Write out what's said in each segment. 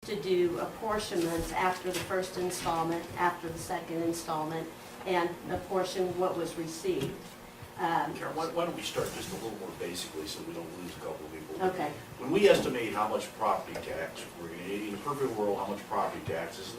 to do apportionments after the first installment, after the second installment, and apportion what was received. Karen, why don't we start just a little more basically so we don't lose a couple of people? Okay. When we estimate how much property tax we're going to need, in a perfect world, how much property tax, this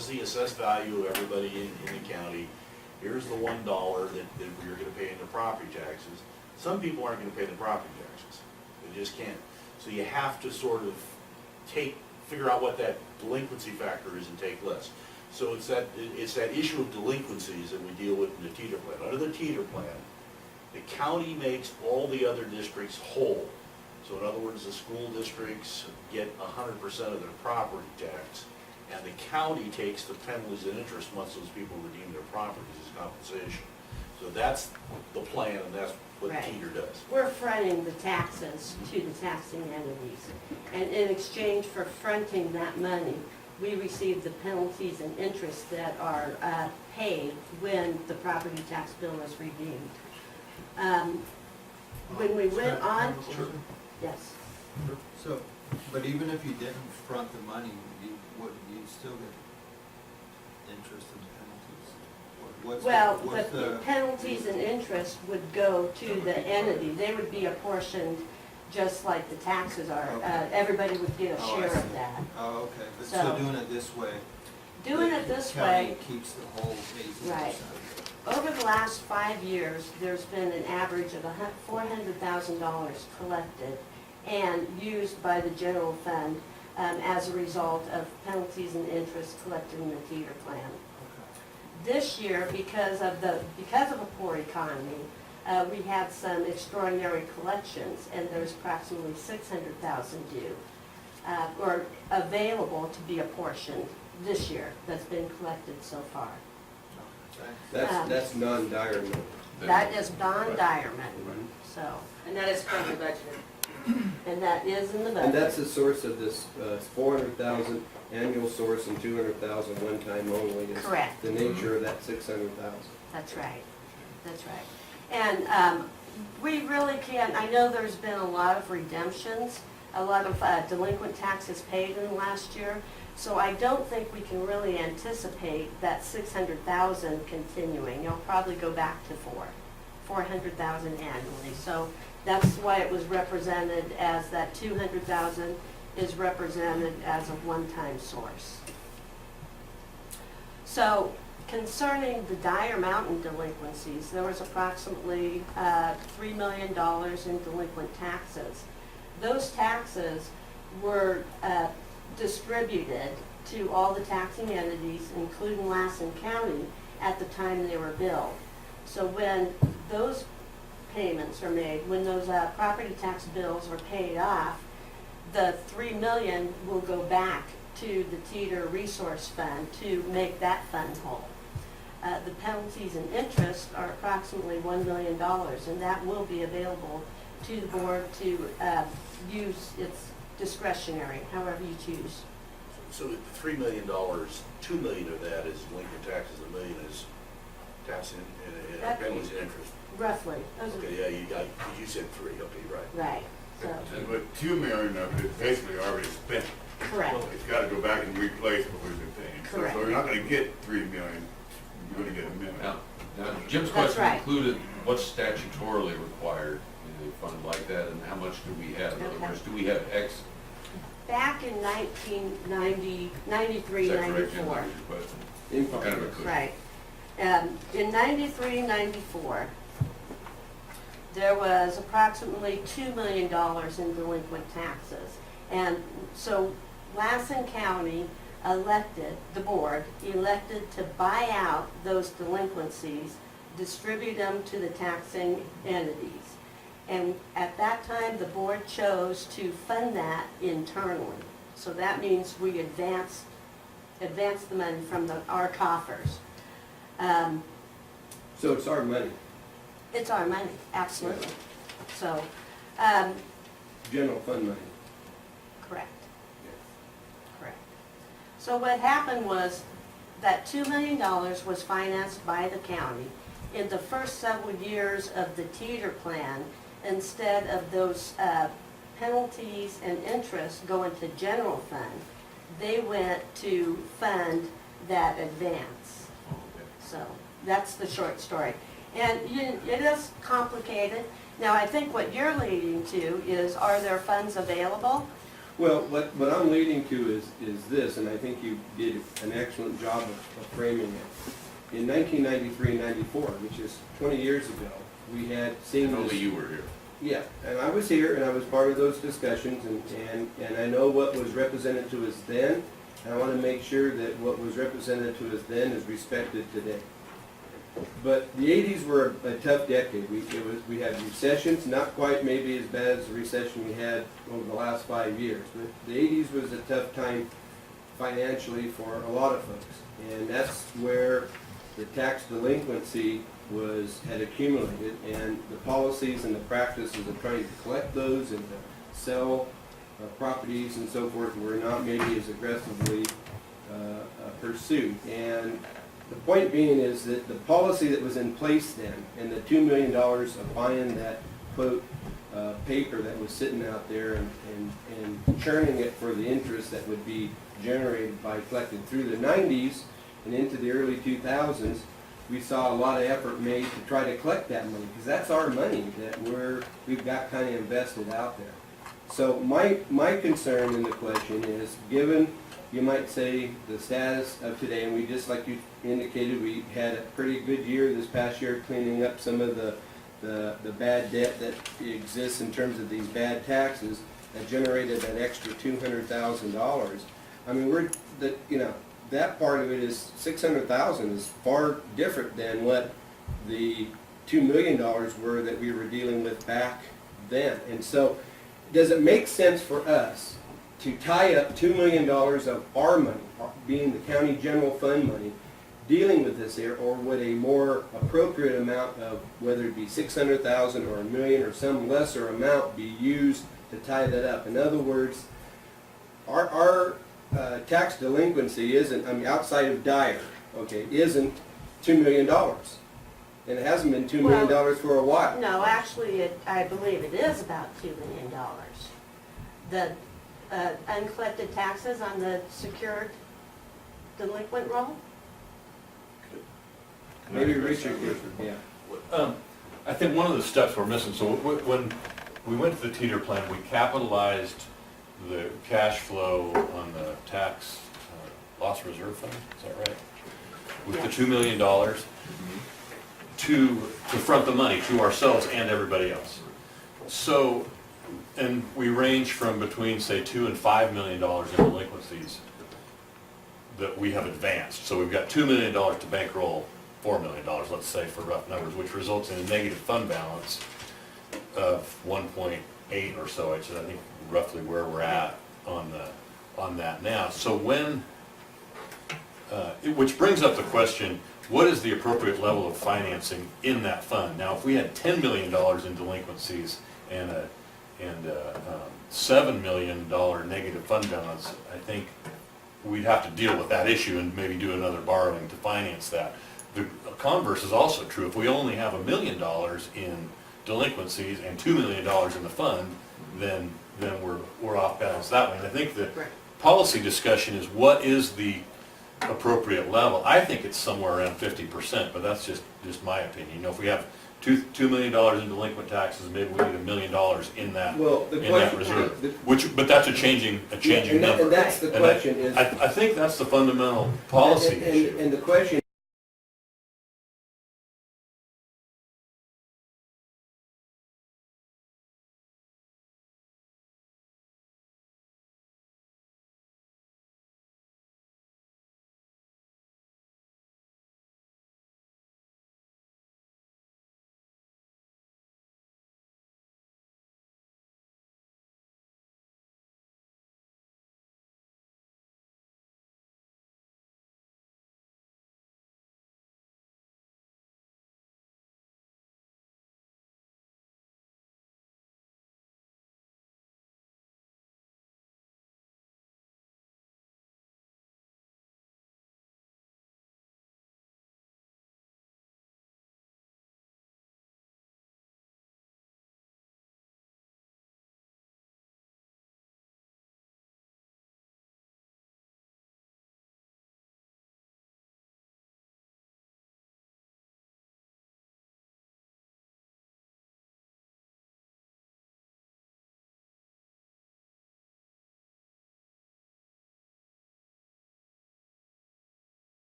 is the assessed value of everybody in the county. Here's the $1 that you're going to pay into property taxes. Some people aren't going to pay the property taxes. They just can't. So you have to sort of figure out what that delinquency factor is and take less. So it's that issue of delinquencies that we deal with in the teeter plan. Under the teeter plan, the county makes all the other districts whole. So in other words, the school districts get 100% of their property tax, and the county takes the penalties and interest once those people redeem their properties as compensation. So that's the plan, and that's what Right. teeter does. We're fronting the taxes to the taxing entities. And in exchange for fronting that money, we receive the penalties and interest that are paid when the property tax bill is redeemed. When we went on, yes, So, but even if you didn't front the money, you'd still get interest and penalties? What's the penalties and interest would go to the entity. They would be apportioned just like the taxes are. Okay. Everybody would get a Oh, I share see. of that. Oh, okay, but So- so doing it this way? Doing the it this county way, keeps the whole 18%. Right. over the last 5 years, there's been an average of $400,000 collected and used by the general fund as a result of penalties and interest collected in the teeter plan. Okay. This year, because of a poor economy, we had some extraordinary collections, and there's approximately $600,000 due, or available to be apportioned this year that's been collected so far. That's non-diamond. That is non-diamond, so, And that is currently budgeted. and that is in the budget. And that's the source of this 400,000 annual source and 200,000 one time only. is Correct. The nature of that 600,000. That's right, that's right. And we really can't, I know there's been a lot of redemptions, a lot of delinquent taxes paid in the last year, so I don't think we can really anticipate that 600,000 continuing. You'll probably go back to 400,000 annually. So that's why it was represented as that 200,000 is represented as a one-time source. So concerning the Dyer Mountain delinquencies, there was approximately $3 million in delinquent taxes. Those taxes were distributed to all the taxing entities, including Lassen County, at the time they were billed. So when those payments are made, when those property tax bills are paid off, the $3 million will go back to the Teeter Resource Fund to make that fund whole. The penalties and interest are approximately $1 million, and that will be available to the board to use its discretionary, however you choose. So the $3 million, $2 million of that is delinquent taxes, $1 million is tax and penalties and interest. Roughly. Those are- Okay, yeah, you said 3, okay, right. Right, so, But 2 million of it is basically already spent. correct. It's gotta go back and replace what we've been paying. Correct. So you're not gonna get 3 million, you're gonna get $1 million. Now, Jim's That's question right. included what's statutorily required in a fund like that, and how much do we have? In other Okay. words, do we have X? Back in 1993, Is that correct, Jim? 94. That was your question? In What kind of a cushion? Right. In 93, 94, there was approximately $2 million in delinquent taxes. And so Lassen County elected, the board elected to buy out those delinquencies, distribute them to the taxing entities. And at that time, the board chose to fund that internally. So that means we advanced the money from our coffers. So it's our money, It's our money, absolutely. So, general fund money. correct. Correct. So what happened was that $2 million was financed by the county. In the first several years of the Teeter plan, instead of those penalties and interest going to general fund, they went to fund that advance. So that's the short story. And it is complicated. Now, I think what you're leading to is, are there funds available? Well, what I'm leading to is this, and I think you did an excellent job of framing it. In 1993-94, which is 20 years ago, we had seen And this. only you were here. Yeah, and I was here, and I was part of those discussions, and I know what was represented to us then, and I want to make sure that what was represented to us then is respected today. But the 80s were a tough decade. We had recessions, not quite maybe as bad as the recession we had over the last 5 years, but the 80s was a tough time financially for a lot of folks, and that's where the tax delinquency had accumulated, and the policies and the practices of trying to collect those and to sell properties and so forth were not maybe as aggressively pursued. And the point being is that the policy that was in place then, and the $2 million of buying that, quote, paper that was sitting out there and churning it for the interest that would be generated by collected through the 90s and into the early 2000s, we saw a lot of effort made to try to collect that money, because that's our money that we've got kind of invested out there. So my concern in the question is, given, you might say, the status of today, and we just, like you indicated, we had a pretty good year this past year cleaning up some of the bad debt that exists in terms of these bad taxes that generated that extra $200,000. I mean, that part of it is $600,000 is far different than what the $2 million were that we were dealing with back then. And so, does it make sense for us to tie up $2 million of our money, being the county general fund money, dealing with this here, or would a more appropriate amount of, whether it be $600,000 or $1 million or some lesser amount, be used to tie that up? In other words, our tax delinquency isn't, I mean, outside of Dyer, okay, isn't $2 million. And it hasn't been $2 million for a while. No, actually, I believe it is about $2 million. The uncollected taxes on the secured delinquent roll? Maybe Richard could, yeah. I think one of the steps we're missing, so when we went to the teeter plan, we capitalized the cash flow on the tax loss reserve fund, is that right? With the $2 million to front the money to ourselves and everybody else. So, and we range from between, say, $2 and $5 million in delinquencies that we have advanced. So we've got $2 million to bankroll $4 million, let's say, for rough numbers, which results in a negative fund balance of 1.8 or so, which is, I think, roughly where we're at on that now. So when, which brings up the question, what is the appropriate level of financing in that fund? Now, if we had $10 million in delinquencies and a $7 million negative fund balance, I think we'd have to deal with that issue and maybe do another borrowing to finance that. The converse is also true. If we only have $1 million in delinquencies and $2 million in the fund, then we're off balance that way. And I think the policy discussion is, what is the appropriate level? I think it's somewhere around 50%, but that's just my opinion. You know, if we have $2 million in delinquent taxes, maybe we need $1 million in that, reserve. But that's a changing number. And that's the question is. I think that's the fundamental policy issue. And the question